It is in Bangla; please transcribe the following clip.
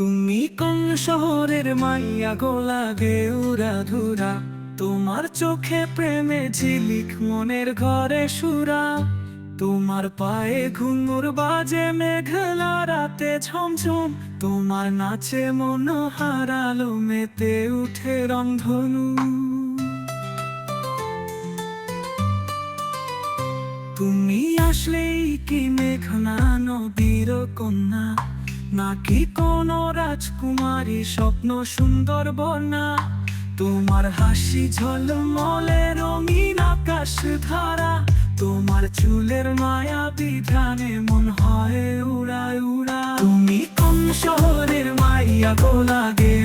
তুমি কোন শহরের মাইয়া গো লাগে উড়াধুরা, তোমার চোখে প্রেমে ঝিলিক মনের ঘরে সুরা। তোমার পায়ে ঘুঙুর বাজে মেঘলা রাতে ঝমঝম, তোমার নাচে মন হারালো মেতে উঠে রংধনু। তুমি আসলেই কি মেঘনা নদীর কন্যা, নাকি কোন রাজকুমারী স্বপ্ন সুন্দর বন্যা। তোমার হাসি ঝলমলে রঙিন আকাশ ধারা, তোমার চুলের মায়া বিধানে মন হয় উড়ায় উড়া। তুমি কোন শহরের মাইয়া গো লাগে